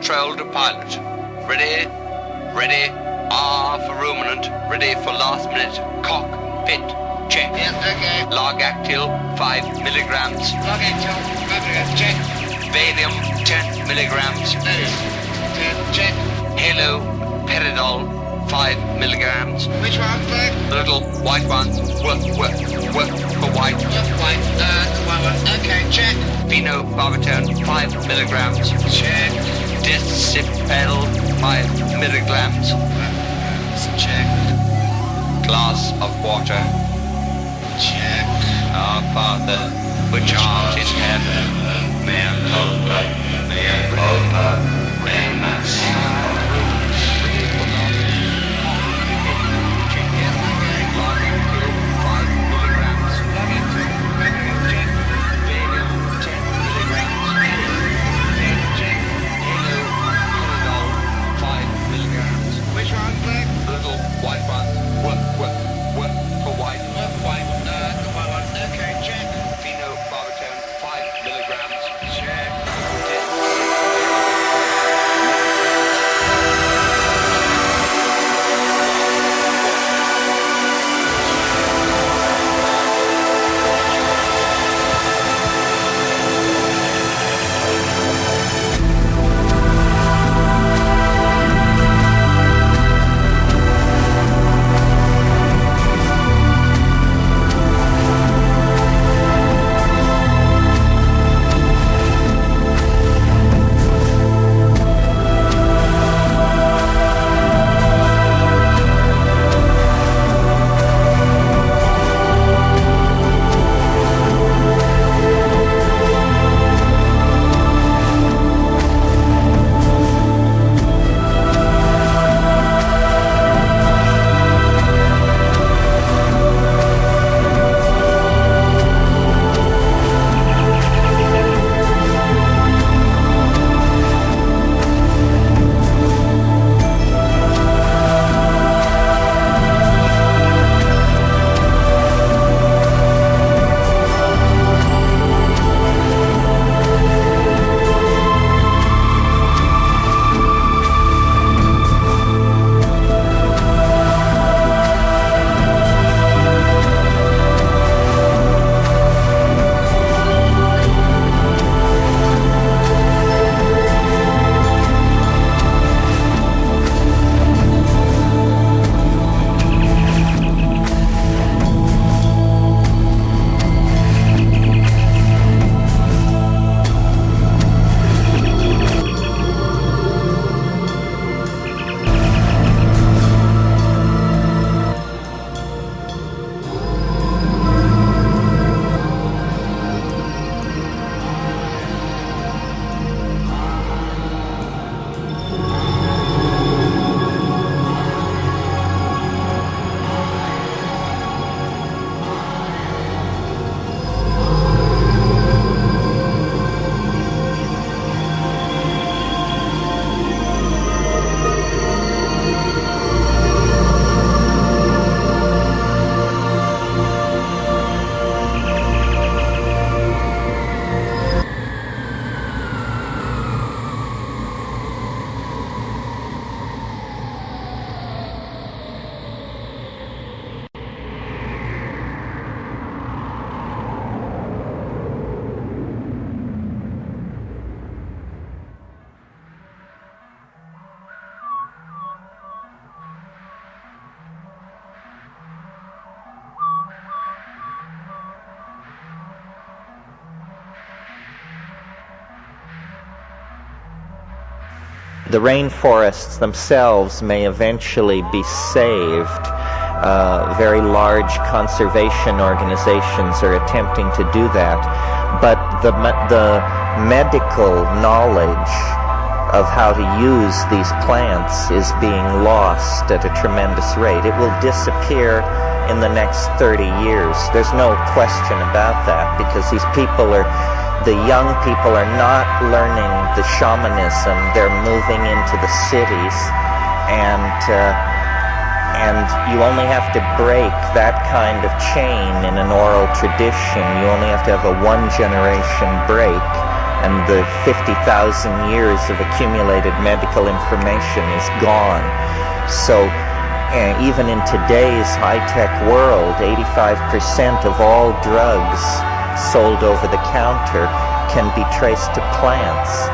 control to pilot. Ready, ready, R for ruminant, ready for last minute, cockpit, check. Yes, okay. Log actil, 5 milligrams. Log actil, 5 milligrams, check. Valium, 10 milligrams. Check. Halo, peridol, 5 milligrams. Which one, sir? The little white ones, work for white. White, the white one. Okay, check. Phenobarbital, 5 milligrams. Check. Discipel, 5 milligrams. Check. Glass of water. Check. Our Father, which art in heaven, mea culpa, remas. The rainforests themselves may eventually be saved. Very large conservation organizations are attempting to do that. But the medical knowledge of how to use these plants is being lost at a tremendous rate. It will disappear in the next 30 years. There's no question about that, because these people the young people are not learning the shamanism. They're moving into the cities, and you only have to break that kind of chain in an oral tradition. You only have to have a one-generation break, and the 50,000 years of accumulated medical information is gone. So even in today's high-tech world, 85% of all drugs sold over the counter can be traced to plants.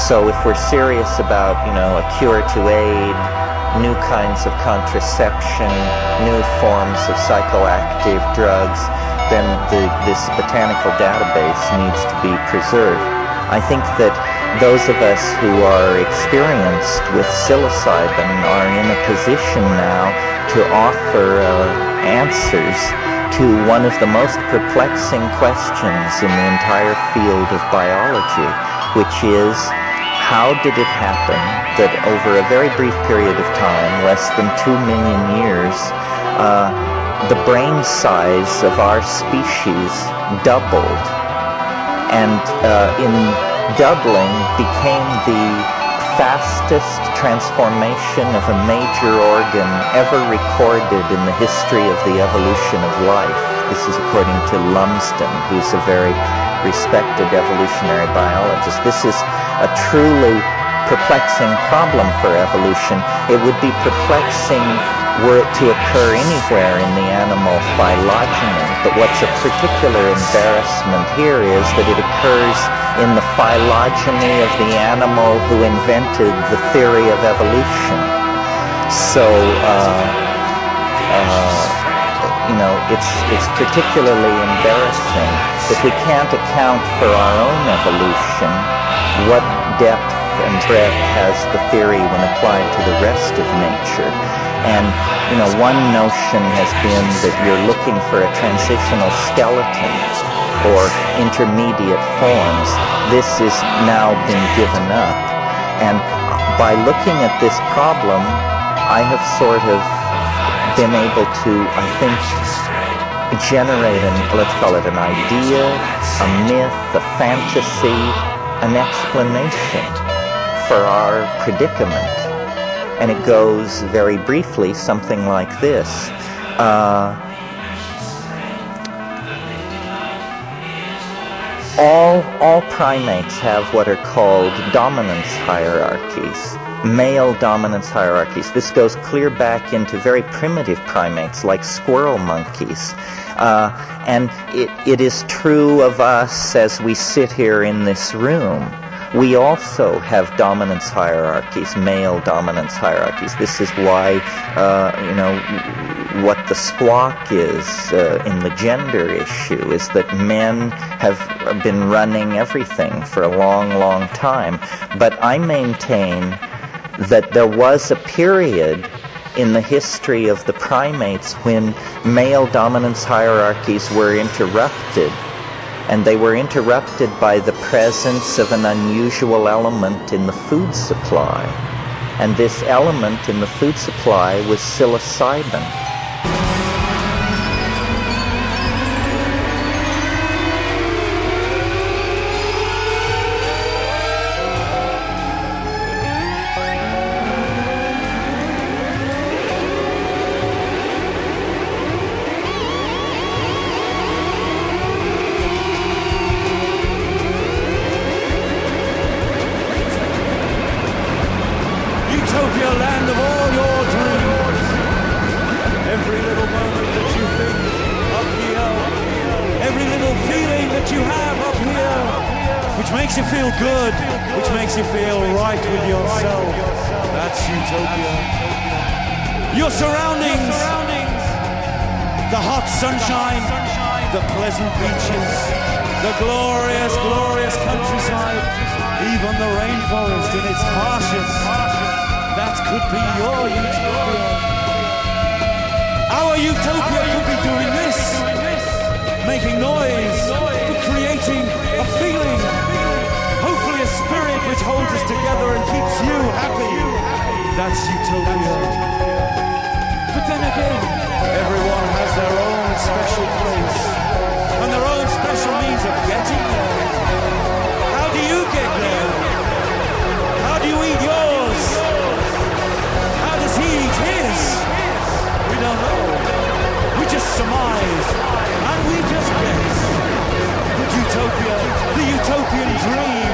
So if we're serious about, a cure to aid, new kinds of contraception, new forms of psychoactive drugs, then this botanical database needs to be preserved. I think that those of us who are experienced with psilocybin are in a position now to offer answers to one of the most perplexing questions in the entire field of biology, which is, how did it happen that over a very brief period of time, less than 2 million years, the brain size of our species doubled, and in doubling became the fastest transformation of a major organ ever recorded in the history of the evolution of life. This is according to Lumsden, who's a very respected evolutionary biologist. This is a truly perplexing problem for evolution. It would be perplexing were it to occur anywhere in the animal phylogeny, but what's a particular embarrassment here is that it occurs in the phylogeny of the animal who invented the theory of evolution. So, it's particularly embarrassing that we can't account for our own evolution. What depth and breadth has the theory when applied to the rest of nature? And, one notion has been that you're looking for a transitional skeleton or intermediate forms. This has now been given up. And by looking at this problem, I have sort of been able to, I think, generate let's call it an idea, a myth, a fantasy, an explanation for our predicament. And it goes very briefly something like this. All primates have what are called dominance hierarchies, male dominance hierarchies. This goes clear back into very primitive primates like squirrel monkeys. And it is true of us as we sit here in this room. We also have dominance hierarchies, male dominance hierarchies. This is why, what the squawk is in the gender issue is that men have been running everything for a long, long time. But I maintain that there was a period in the history of the primates when male dominance hierarchies were interrupted. And they were interrupted by the presence of an unusual element in the food supply. And this element in the food supply was psilocybin. makes you feel good, which makes you feel right with yourself. That's utopia. Your surroundings, the hot sunshine, the pleasant beaches, the glorious, glorious countryside, even the rainforest in its harshness. That could be your utopia. Our utopia could be doing this, making noise, creating a feeling, hopefully a spirit which holds us together and keeps you happy. That's utopia. But then again, everyone has their own special place and their own special means of getting there. How do you get there? How do you eat yours? How does he eat his? We don't know. We just surmise and we just guess. But utopia, the utopian dream,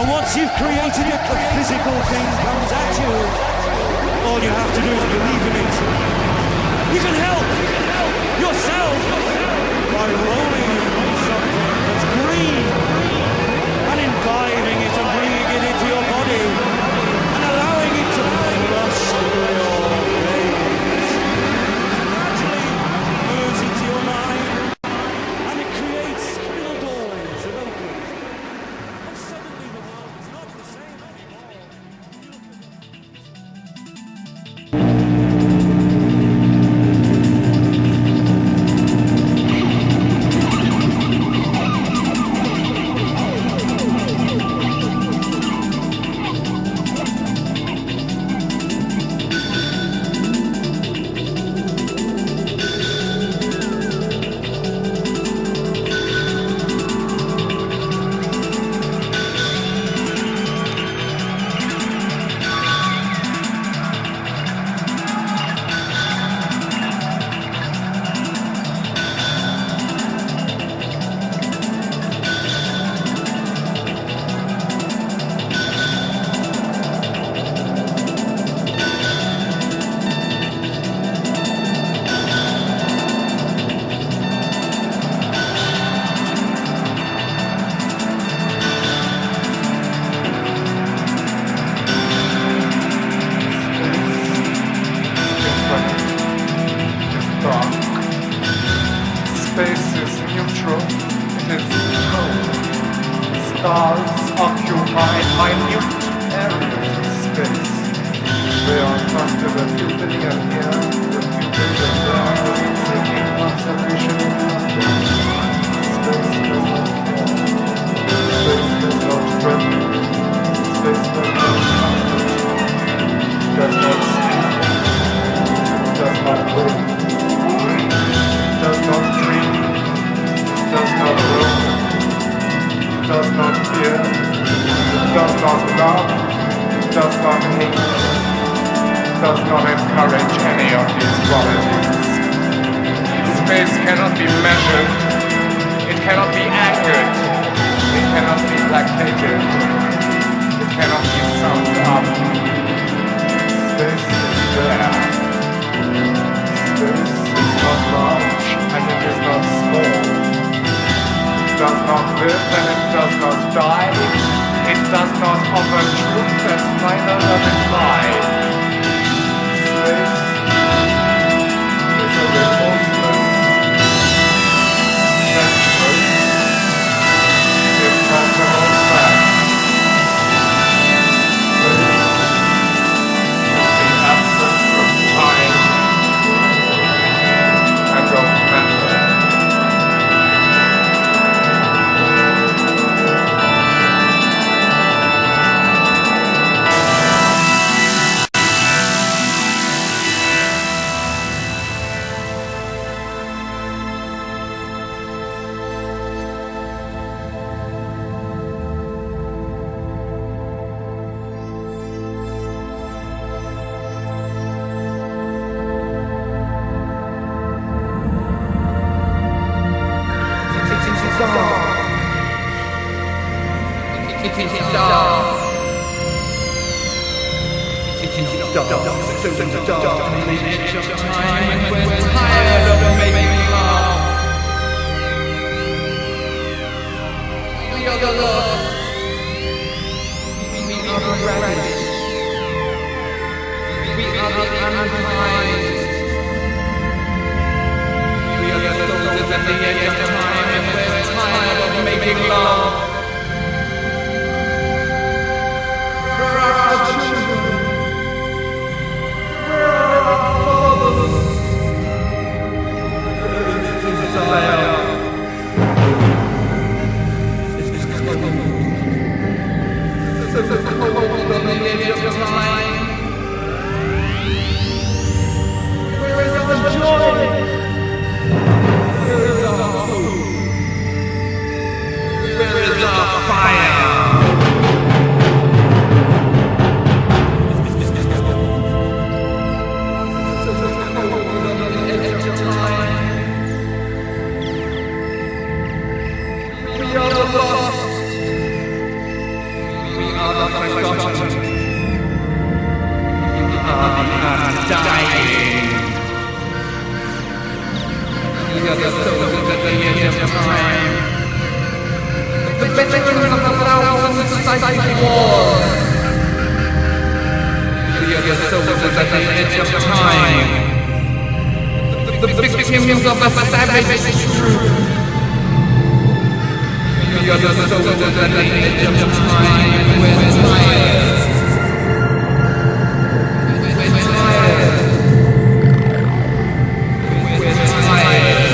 And once you've created it, the physical thing comes at you. All you have to do is believe in it. You can help yourself by rolling something that's green and imbibing it and bringing it into your body and allowing it to flush through your veins. Gradually moves into your mind and it creates little doorways that open. And suddenly the world is not the same anymore. Space is neutral, it is cold. Stars occupy minute areas of space. They are clustered a few billion here, a few billion there, seeking conservation of numbers. Space does not care. Space does not threaten. Space does not comfort. Does not sleep. Does not wake. Does not dream, does not roam, does not fear, does not love, does not hate, does not encourage any of these qualities. Space cannot be measured, it cannot be anchored, it cannot be placated, it cannot be summed up. Space is there. Space is not large and it is not small. It does not live and it does not die. It does not offer truth and neither does it lie. Space is a remorseless, sensuous, impersonal fact. Space is the absence of time and of matter. Where are our children? Where are our victims of a savage truth. We are the souls at the edge of time, and we're tired. We're tired. We're tired.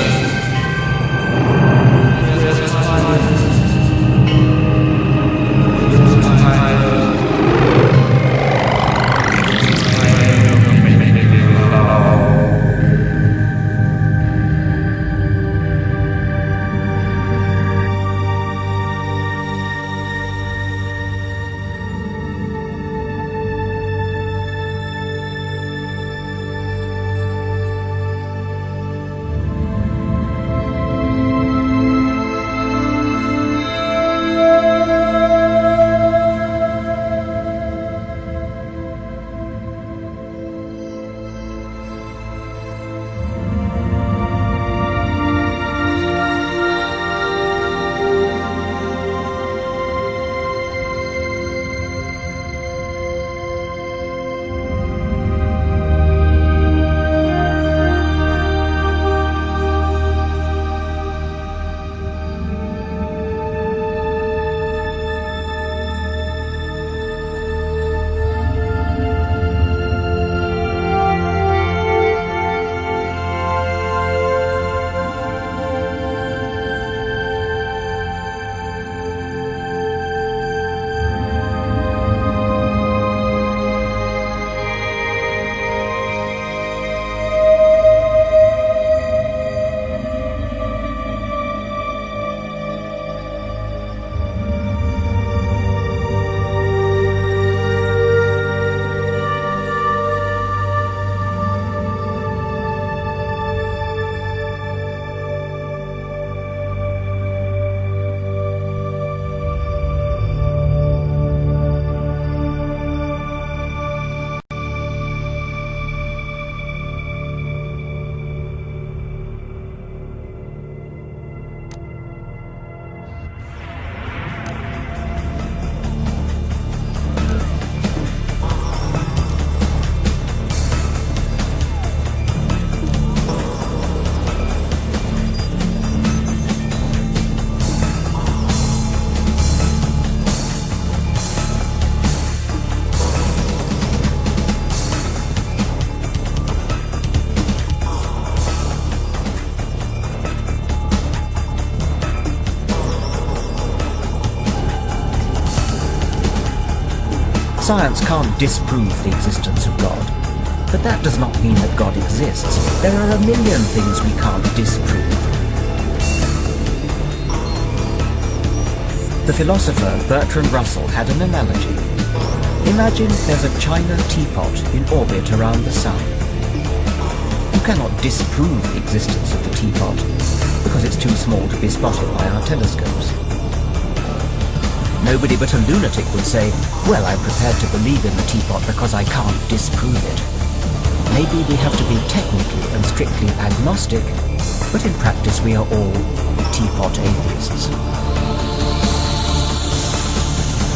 Science can't disprove the existence of God, but that does not mean that God exists. There are a million things we can't disprove. The philosopher Bertrand Russell had an analogy. Imagine there's a china teapot in orbit around the sun. You cannot disprove the existence of the teapot because it's too small to be spotted by our telescopes. Nobody but a lunatic would say, well, I'm prepared to believe in the teapot because I can't disprove it. Maybe we have to be technically and strictly agnostic, but in practice we are all teapot atheists.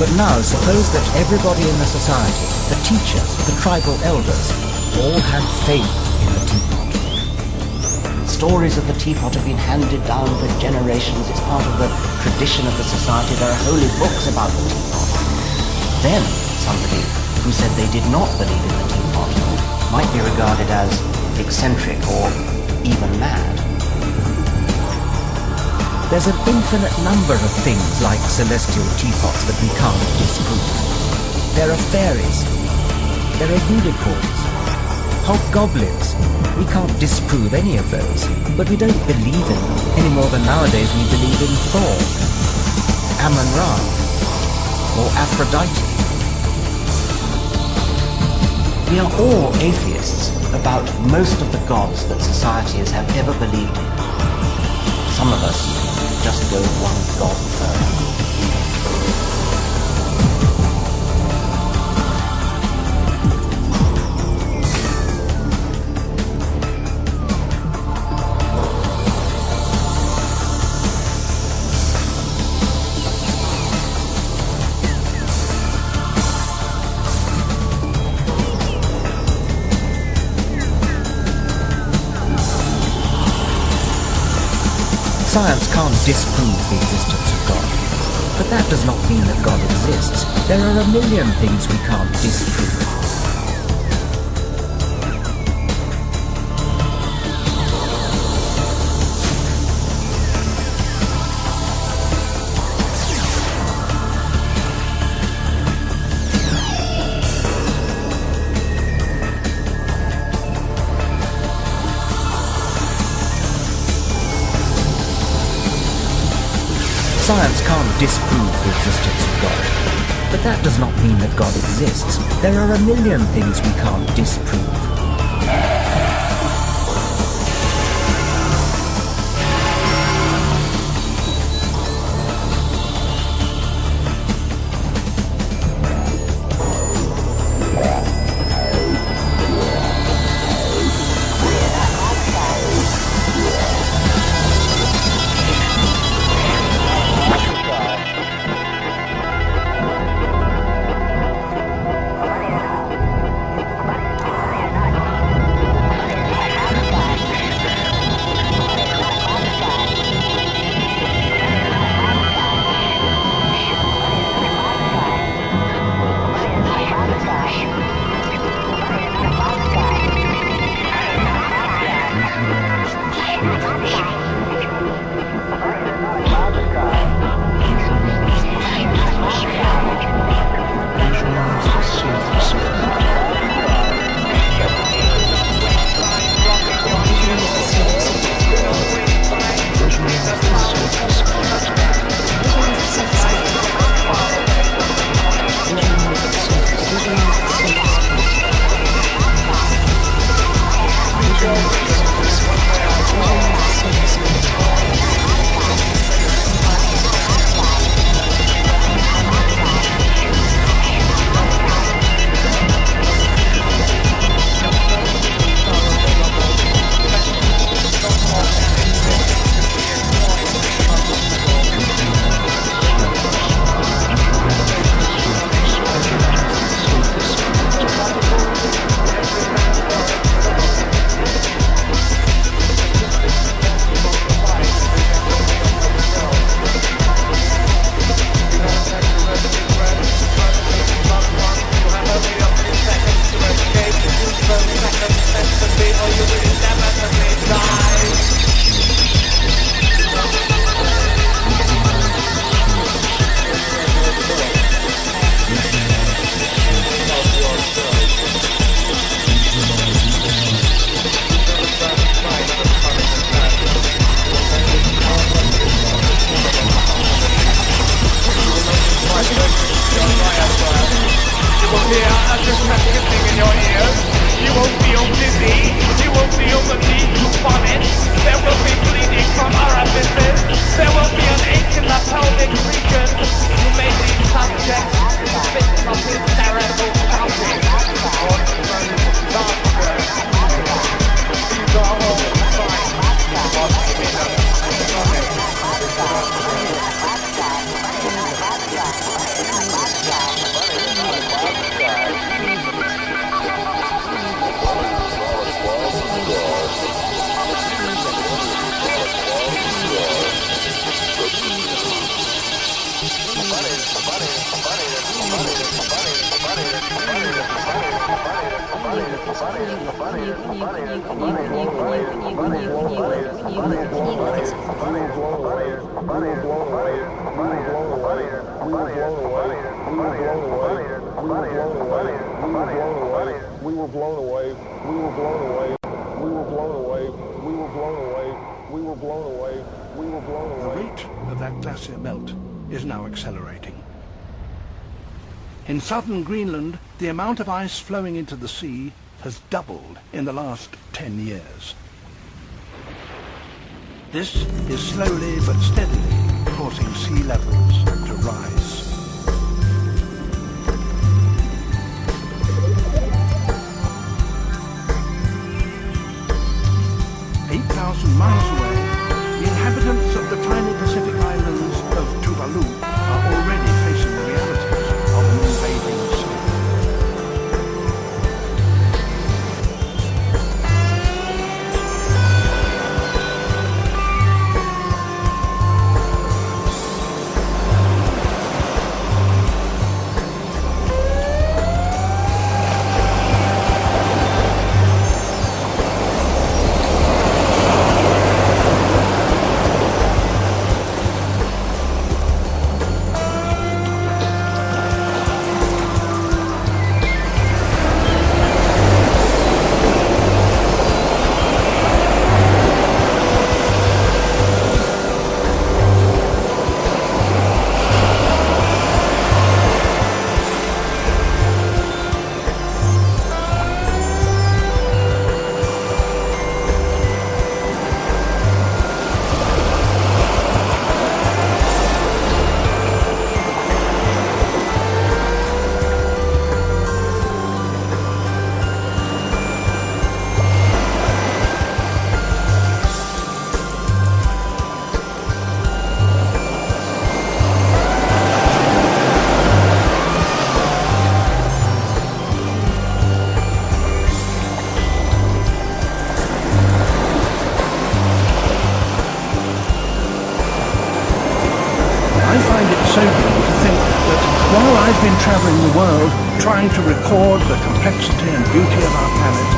But now suppose that everybody in the society, the teachers, the tribal elders, all had faith in the teapot. Stories of the teapot have been handed down for generations. It's part of the tradition of the society. There are holy books about the teapot. Then somebody who said they did not believe in the teapot might be regarded as eccentric or even mad. There's an infinite number of things like celestial teapots that we can't disprove. There are fairies. There are unicorns. Hobgoblins. We can't disprove any of those, but we don't believe in them any more than nowadays we believe in Thor, Amun-Ra, or Aphrodite. We are all atheists about most of the gods that societies have ever believed in. Some of us just go one god further. Science can't disprove the existence of God, but that does not mean that God exists. There are a million things we can't disprove. Science can't disprove the existence of God, but that does not mean that God exists. There are a million things we can't disprove. The rate of that glacier melt is now accelerating. In southern Greenland, the amount of ice flowing into the sea has doubled in the last 10 years. This is slowly but steadily causing sea levels to rise. Miles away, the inhabitants of the tiny Pacific islands of Tuvalu are already facing the realities of an invading sea. been traveling the world trying to record the complexity and beauty of our planet,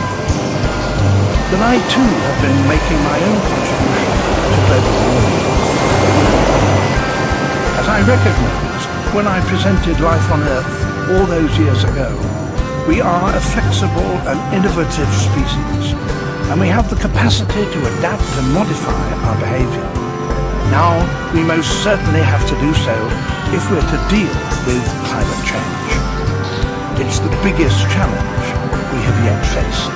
then I too have been making my own contribution to global warming. As I recognized when I presented Life on Earth all those years ago, we are a flexible and innovative species, and we have the capacity to adapt and modify our behavior. Now, we most certainly have to do so if we're to deal with climate change. It's the biggest challenge we have yet faced.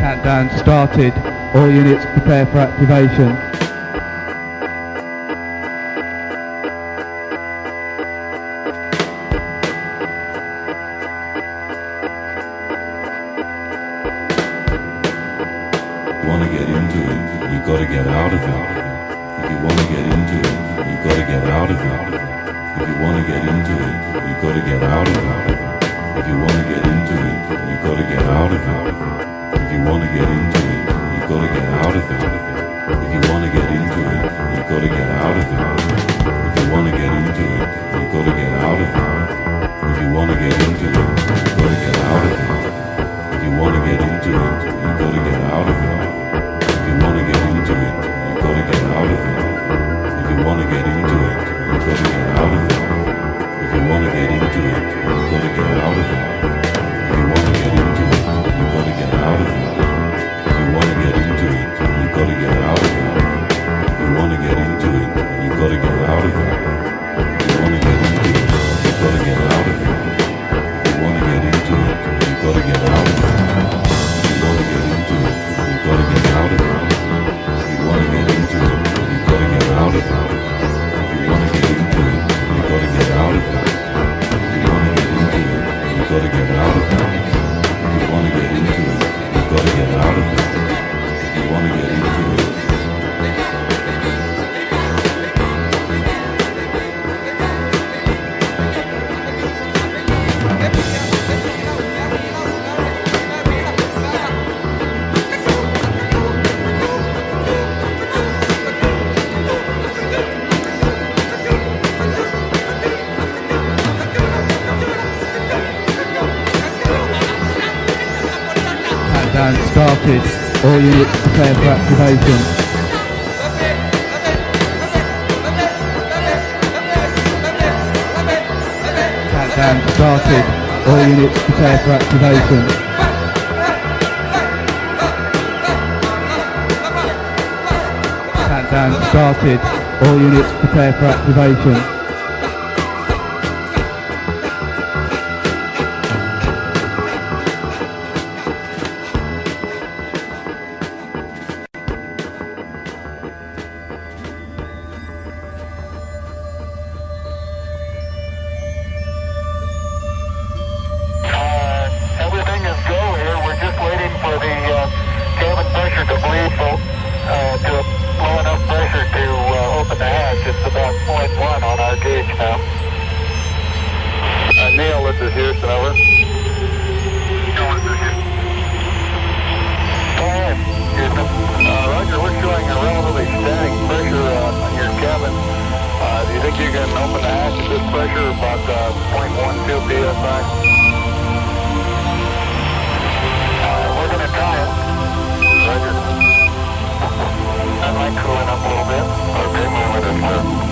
Countdown started. All units prepare for activation. Want to get into it, you've got to get out of it. If you want to get into it, you've got to get out of it. If you want to get into it, you've got to get out of it. If you want to get into it, you've got to get out of it. If you want to get into it, you've got to get out of it. If you want to get into it, you've got to get out of it. If you want to get into it, you've got to get out of it. If you want to get into it, you've got to get out of it. If you want to get into it, you've got to get out of it. If you want to get into it, you've got to get out of it. If you want to get into it, you've got to get out of it. If you want to get into it, you've got to get out of it. If you want to get into it, you've got to get out of it. If you want to get into it, you've got to get out of it. If you want to get into it, you've got to get out of it. If you want to get into it, you've got to get out of it. If you want to get into it, you've got to get out of it. If you want to get into it, you've got to get out of it. If you want to get into it, you've got to get out of it. If you want to get into it, you've got to get out of it. If you want to get into it, you've got to get out of it. If you want to get into it, you've got to get out of it. If you want to get into it, Countdown started. All units prepare for activation. Countdown started. All units prepare for activation. Countdown started. All units prepare for activation. this is Houston, over. Roger, we're showing a relatively static pressure on your cabin. Do you think you can open the hatch at this pressure, about 0.12 psi? We're going to try it. Roger. That might cool it up a little bit. Okay, move it in, sir.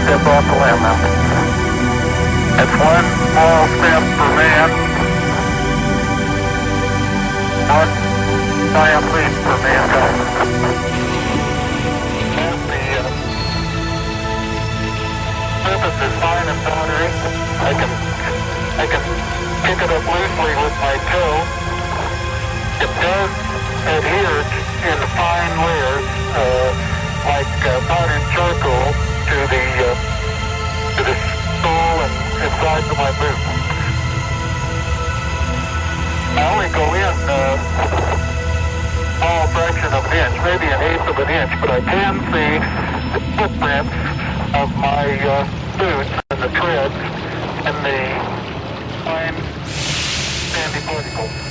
Step off the limb now. It's one small step for man, one giant leap for mankind. The surface is fine and powdery. I can pick it up loosely with my toe. It does adhere in fine layers, like powdered charcoal, to the sole and sides of my boot. I only go in small fraction of an inch, maybe an eighth of an inch, but I can see the footprints of my boots and the treads and the fine sandy particles.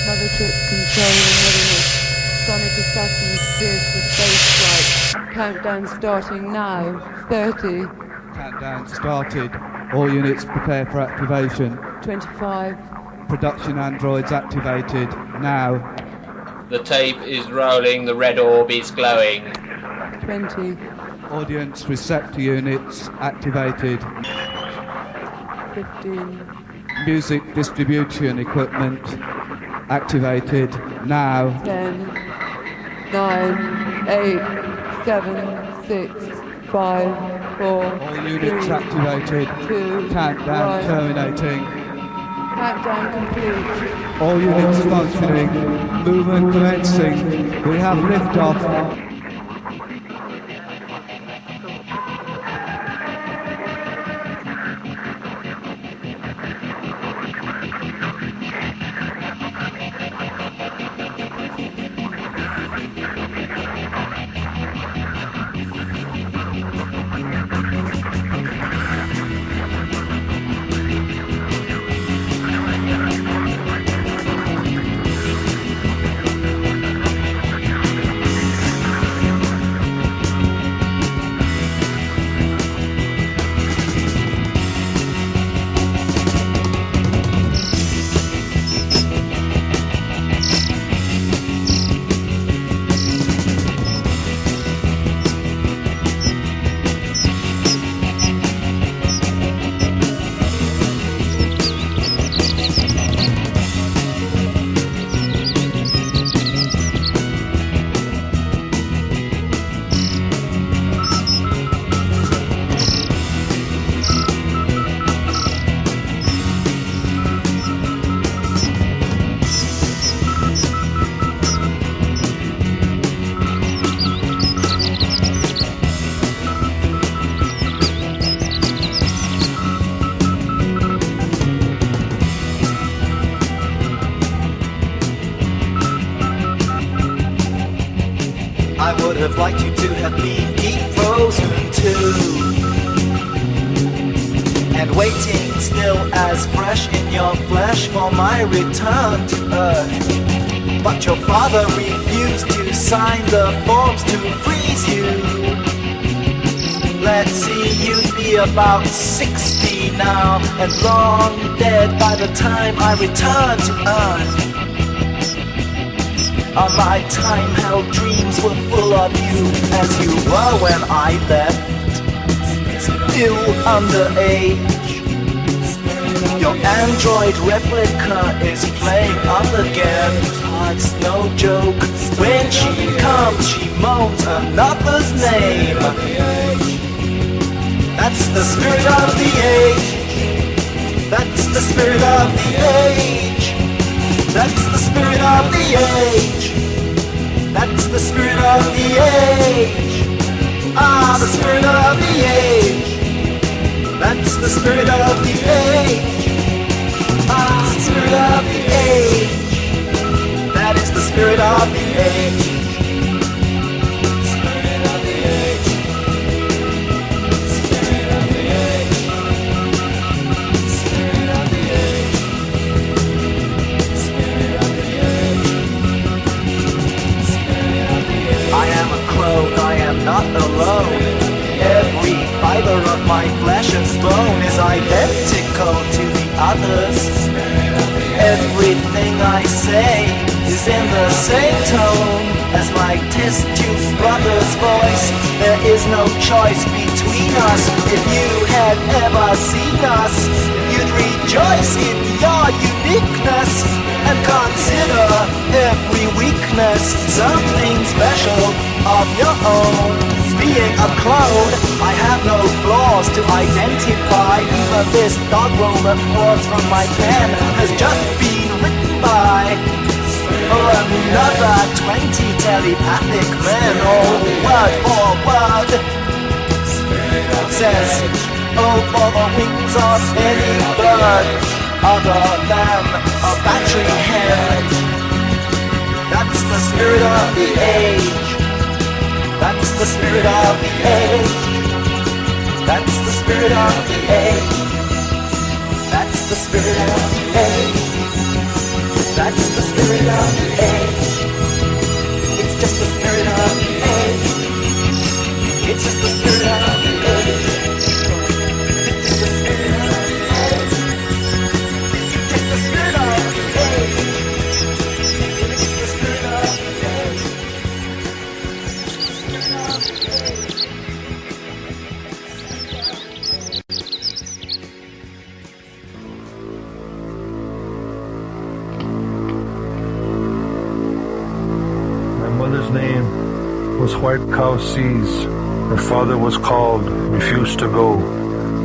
Mothership control and readiness. Sonic assassins cleared for spaceflight. Countdown starting now. 30. Countdown started. All units prepare for activation. 25. Production androids activated. Now. The tape is rolling, the red orb is glowing. 20. Audience receptor units activated. 15. Music distribution equipment activated now. 10, 9, 8, 7, 6, 5, 4. All units 3, activated. 2, Countdown 1. terminating. Countdown complete. All units functioning. Movement commencing. We have liftoff. I would have liked you to have been deep frozen too, and waiting still as fresh in your flesh for my return to earth. But your father refused to sign the forms to freeze you. Let's see, you'd be about 60 now, and long dead by the time I return to earth. My time-held dreams were full of you, as you were when I left, still underage. Your android replica is playing up again. It's no joke. When she comes, she moans another's name. That's the spirit of the age. That's the spirit of the age. That's the spirit of the age. That's the spirit of the age. Ah, the spirit of the age. That's the spirit of the age. Ah, the spirit of the age. That is the spirit of the age. Spirit of the age. Spirit of the age. Spirit of the age. Spirit of the age. Spirit of the age. I am a clone, I am not alone. Every fiber of my flesh and bone is identical to the others. Everything I say is in the same tone as my test tube brother's voice. There is no choice between us. If you had ever seen us, you'd rejoice in your uniqueness and consider every weakness something special of your own. Being a clone, I have no flaws to identify. Even this dog roll that pours from my pen has just been written by another 20 telepathic men. Oh, word for word says, oh, for the wings of any bird other than a battery hen. That's the spirit of the age. That's the spirit of the age. That's the spirit of the age. That's the spirit of the age. That's the spirit of the age. It's just the spirit of the age. It's just the spirit of the age. It's just the spirit of the age. It's just the spirit of the age. It's the spirit of the age. White Cow Seas. Her father was called, refused to go,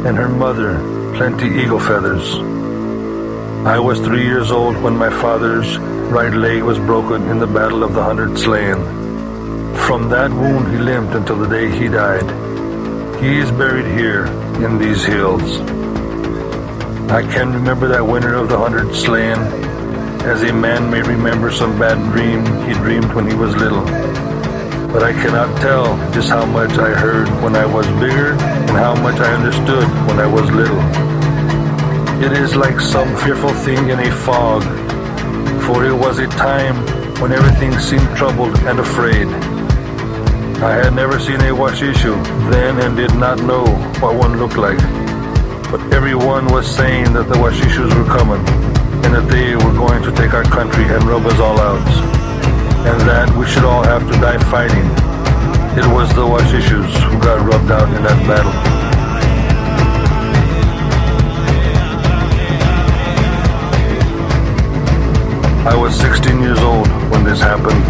and her mother, Plenty Eagle Feathers. I was 3 years old when my father's right leg was broken in the Battle of the 100 Slain. From that wound he limped until the day he died. He is buried here in these hills. I can remember that winter of the 100 Slain, as a man may remember some bad dream he dreamed when he was little. But I cannot tell just how much I heard when I was bigger and how much I understood when I was little. It is like some fearful thing in a fog, for it was a time when everything seemed troubled and afraid. I had never seen a Washishu then and did not know what one looked like. But everyone was saying that the Washishus were coming and that they were going to take our country and rub us all out, and that we should all have to die fighting. It was the Washishus who got rubbed out in that battle. I was 16 years old when this happened,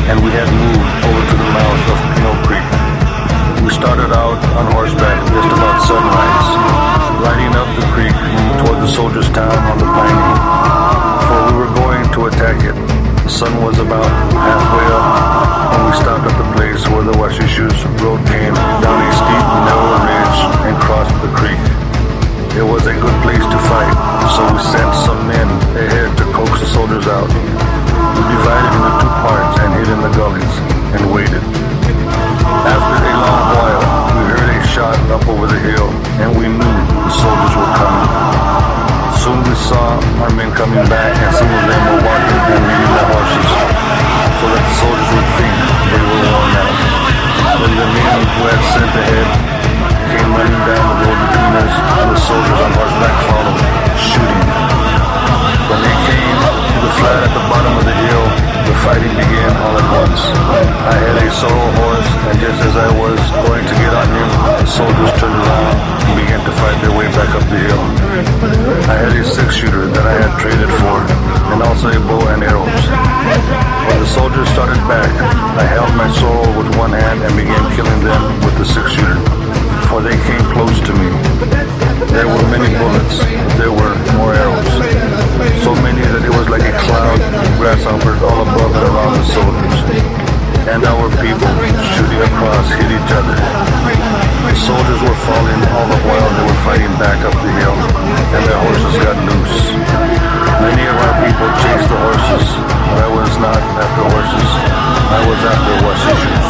and we had moved over to the mouth of Pinot Creek. We started out on horseback just about sunrise, riding up the creek toward the soldiers' town on the Piney, for we were going to attack it. The sun was about halfway up when we stopped at the place where the Washishus road came down a steep, narrow ridge and crossed the creek. It was a good place to fight, so we sent some men ahead to coax the soldiers out. We divided into two parts and hid in the gullies and waited. coming back, and some of them were walking and leading their horses, so that the soldiers would think they were worn out. Then the men who had sent ahead came running down the road between us, and the soldiers on horseback followed, shooting. When they came to the flat at the bottom of the hill, the fighting began all at once. I had a sorrel horse, and just as I was going to get on him, the soldiers turned around and began to fight their way back up the hill. I had a 6-shooter that I had traded for, and also a bow and arrows. When the soldiers started back, I held my sorrel with one hand and began killing them with the 6-shooter, for they came close to me. There were many bullets, but there were more arrows. So many that it was like a cloud of grasshoppers all above and around the soldiers. And our people, shooting across, hit each other. The soldiers were falling all the while they were fighting back up the hill, and their horses got loose. Many of our people chased the horses, but I was not after horses. I was after washishoes.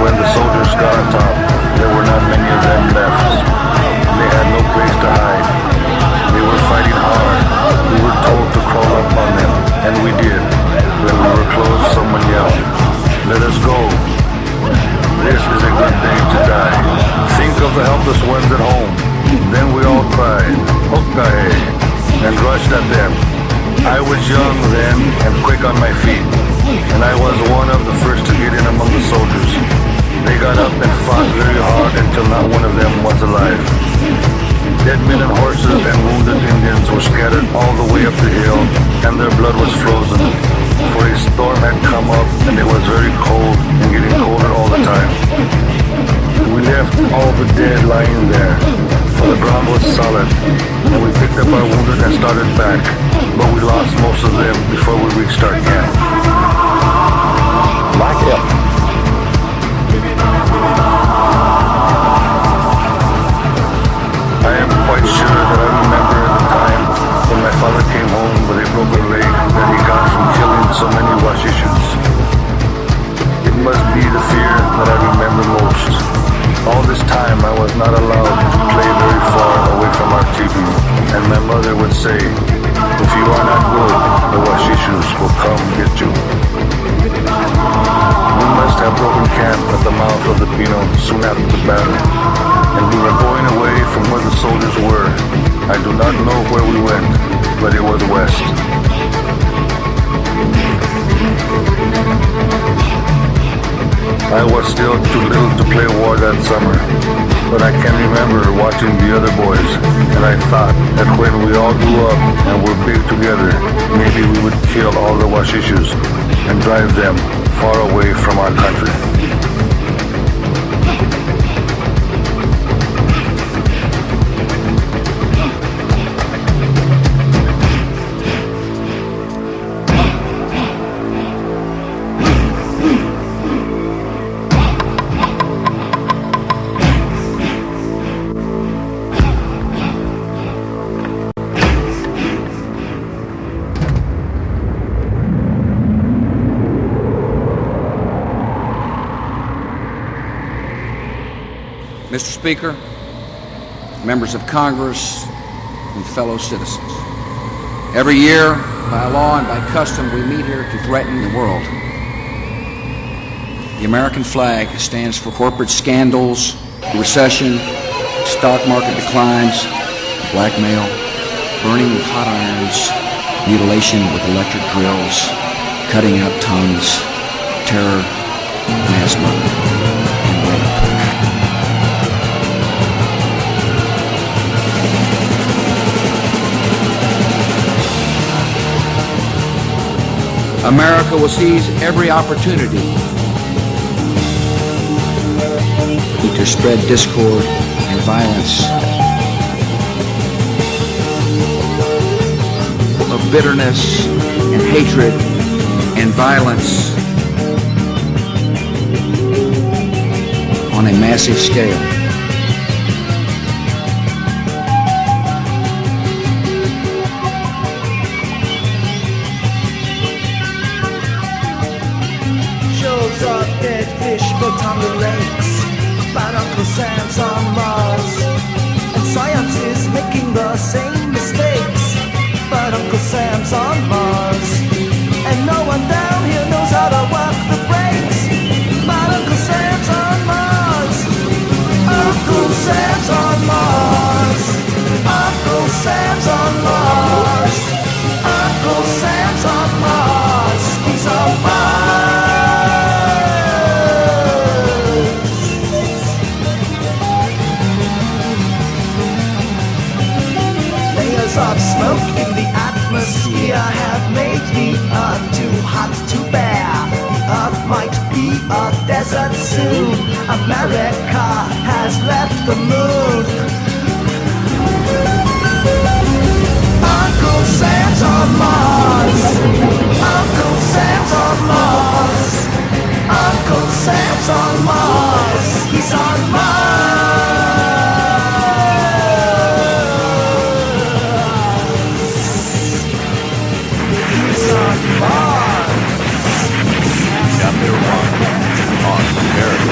When the soldiers got on top, there were not many of them left. They had no place to hide. They were fighting hard. We were told to crawl up on them, and we did. When we were close, someone yelled, "Let us go. This is a good day to die. Think of the helpless ones at home." Then we all cried, "Hawkwind," and rushed at them. I was young then and quick on my feet, and I was one of the first to get in among the soldiers. They got up and fought very hard until not one of them was alive. Dead men and horses and wounded Indians were scattered all the way up the hill, and their blood was frozen, for a storm had come up and it was very cold and getting colder all the time. We left all the dead lying there, for the ground was solid, and we picked up our wounded and started back, but we lost most of them before we reached our camp. Like it. I am quite sure that I remember the time when my father came home with a broken leg that he got from killing so many washishoes. It must be the fear that I remember most. All this time I was not allowed to play very far away from our teepee, and my mother would say, "If you are not good, the washishoes will come get you." We must have broken camp at the mouth of the Pino soon after the battle, and we were going away from where the soldiers were. I do not know where we went, but it was west. I was still too little to play war that summer, but I can remember watching the other boys, and I thought that when we all grew up and were big together, maybe we would kill all the washishoes and drive them far away from our country. Mr. Speaker, members of Congress, and fellow citizens. Every year, by law and by custom, we meet here to threaten the world. The American flag stands for corporate scandals, recession, stock market declines, blackmail, burning with hot irons, mutilation with electric drills, cutting out tongues, terror, mass murder, and rape. America will seize every opportunity to spread discord and violence, of bitterness and hatred and violence on a massive scale. Shows of dead fish float on the lakes, but Uncle Sam's on Mars, and science is making the same mistakes, but Uncle Sam a desert soon. America has left the moon. Uncle Sam's on Mars. Uncle Sam's on Mars. Uncle Sam's on Mars. He's on Mars. He's on Mars. Number 1 on Earth.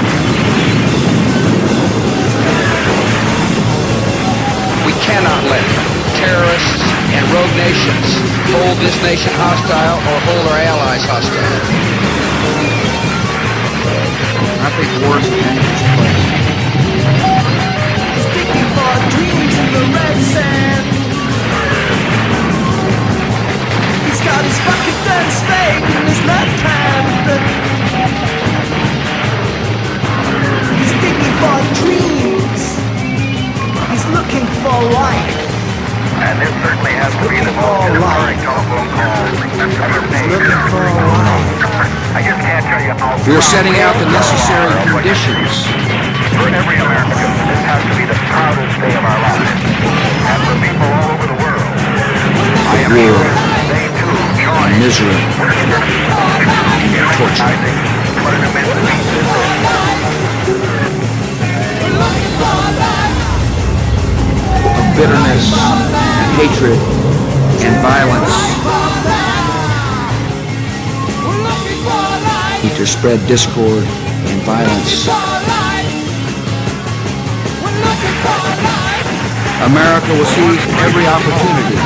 We cannot let terrorists and rogue nations hold this nation hostile or hold our allies hostile. I think war is a dangerous place. He's digging for dreams in the red sand. He's got his bucket and spade in his left hand. He's digging for dreams. He's looking for life. And this certainly has to be the most inspiring telephone call ever made. I just can't tell you how. We are setting out the necessary conditions. For every American, this has to be the proudest day of our lives. And for people all over the world, I am sure they too join misery in recognizing what an immense feat this is. Of bitterness, hatred, and violence. To spread discord and violence. America will seize every opportunity.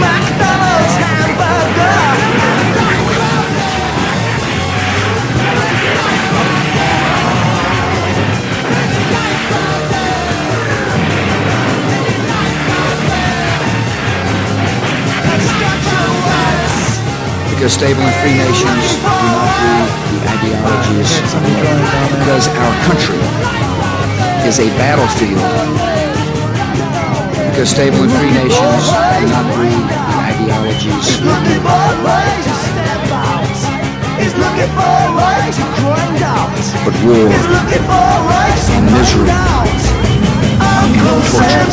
McDonald's hamburger. Because stable and free nations do not breed the ideologies of war. Because our country is a battlefield. Because stable and free nations do not breed the ideologies of war. But war and misery and torture.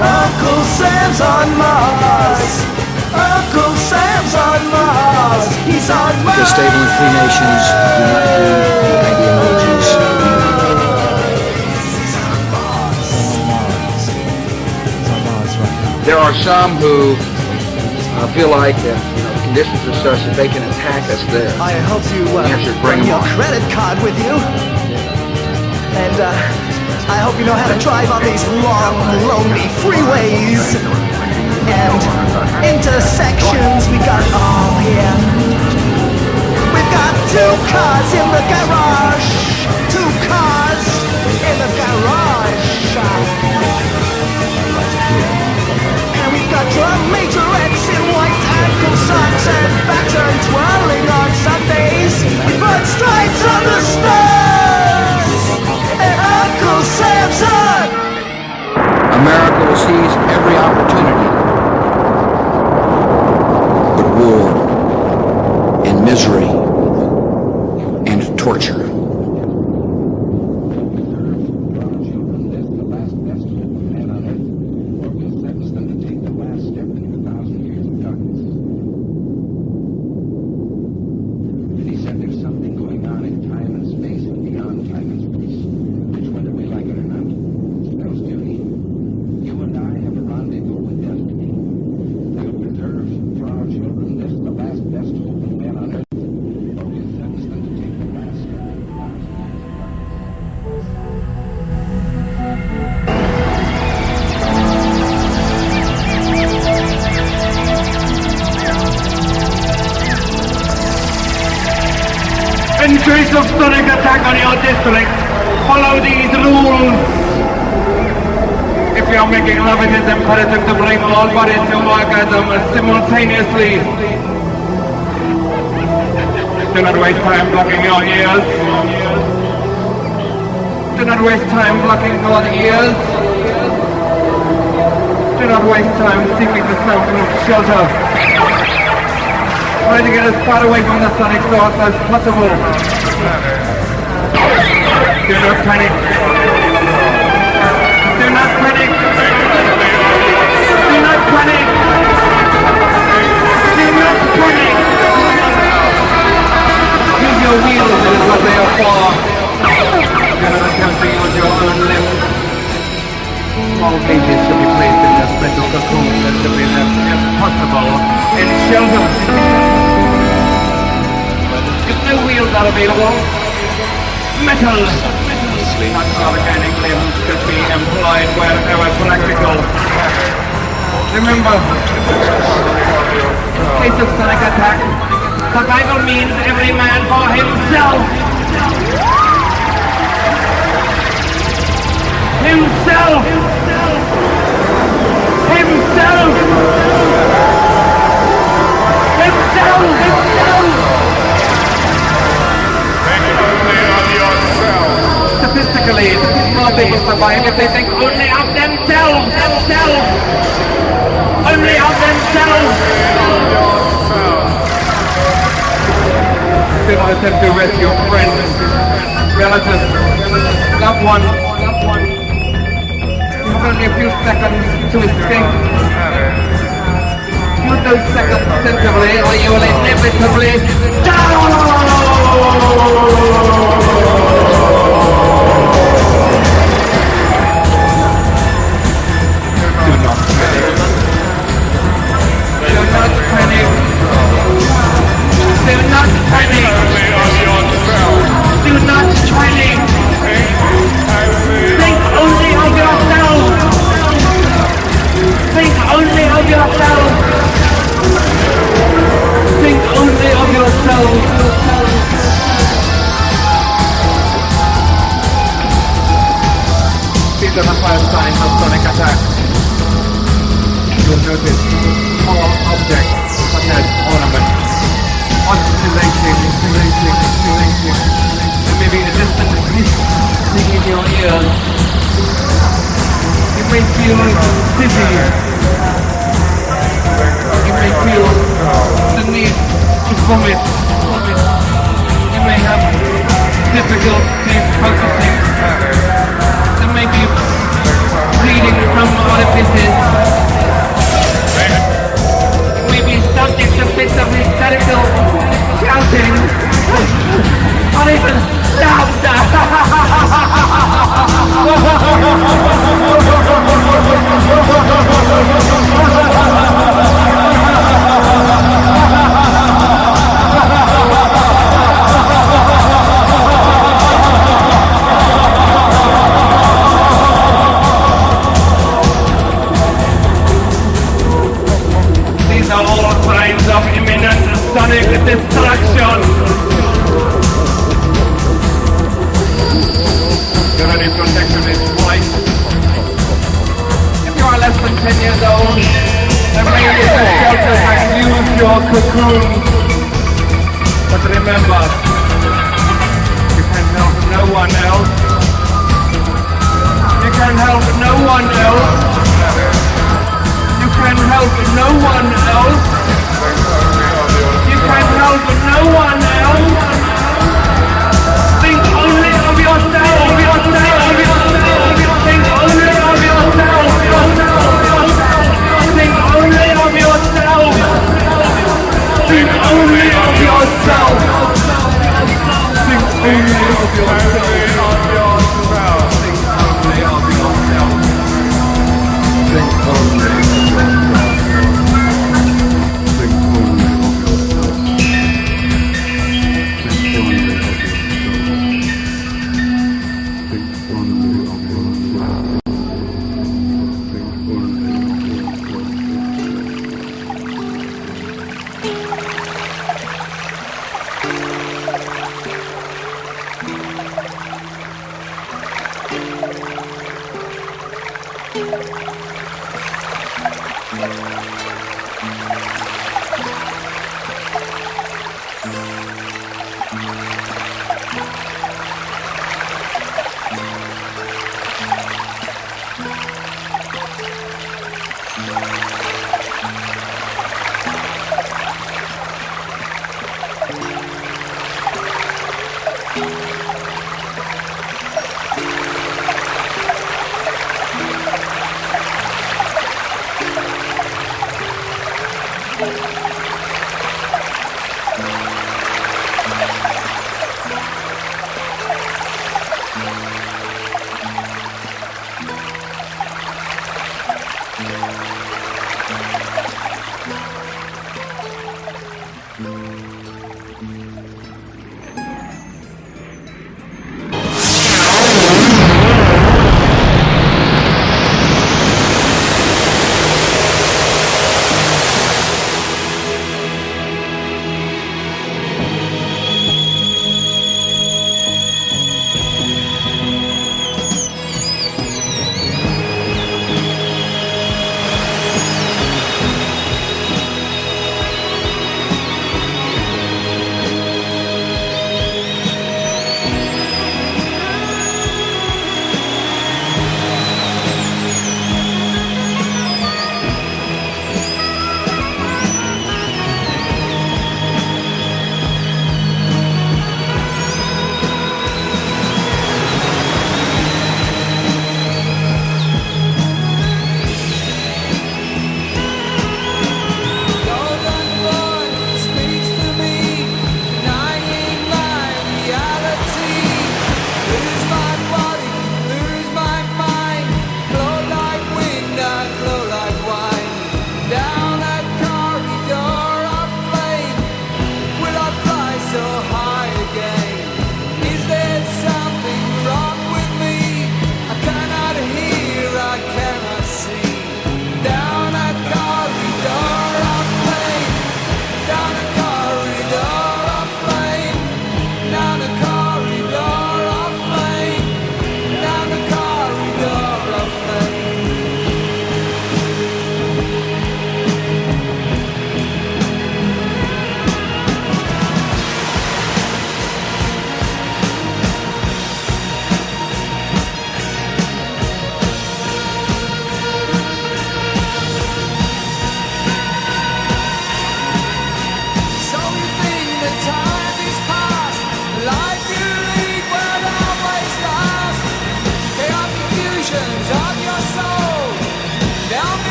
Uncle Sam's on Mars. Uncle Sam's on Mars. He's on Mars. Because stable and free nations do not breed the ideologies of war. There are some who feel like the conditions are such that they can attack us there. I hope you bring your credit card with you. And I hope you know how to drive on these long, lonely freeways. And intersections we got all here. We've got 2 cars in the garage. 2 cars in the garage. And we've got drum majorettes in white ankle socks and baton twirling on Sundays. We put stripes on the stars. And Uncle Sam's on. America will seize every opportunity. War and misery and torture. In case of sonic attack on your district, follow these rules. If you're making love, it is imperative to bring all bodies to orgasm simultaneously. Do not waste time blocking your ears. Do not waste time blocking your ears. Do not waste time seeking the soundproof shelter. Try to get as far away from the sonic source as possible. Do not panic. Do not panic. Do not panic. Do not panic. Use your wheels, it is what they are for. Do not attempt to use your own limbs. Small cages should be placed in the special cocoon that should be left, if possible, in shelters. If no wheels are available, metal, not organic limbs should be employed wherever practical. Remember, in case of sonic attack, survival means every man for himself. Himself! Himself! Himself! Think only of yourself. Statistically, more people survive if they think only of themselves. Themselves! Only of themselves! Do not attempt to rescue friends, relatives, loved ones. Only a few seconds to escape. Use those seconds sensibly or you will inevitably die! Do not panic. Do not panic. Do not panic. Do not panic. Think only of yourself. Think only of yourself. Think only of yourself. These are the first signs of sonic attack. You'll notice small objects such as ornaments, oscillating. There may be a distant hiss in your ears. You may feel dizzy. You may feel the need to vomit. You may have difficulty focusing. There may be bleeding from orifices. You may be subject to fits of hysterical shouting or even laughter. These are all signs of imminent sonic destruction. Your only protection is flight. If you are less than 10 years old, remain in the shelter and use your cocoon. But remember, you can help no one else. You can help no one else. You can help no one else. You can help no one else. Think only of yourself. Think only of yourself. Think only of yourself. Think only of yourself. Think only of yourself.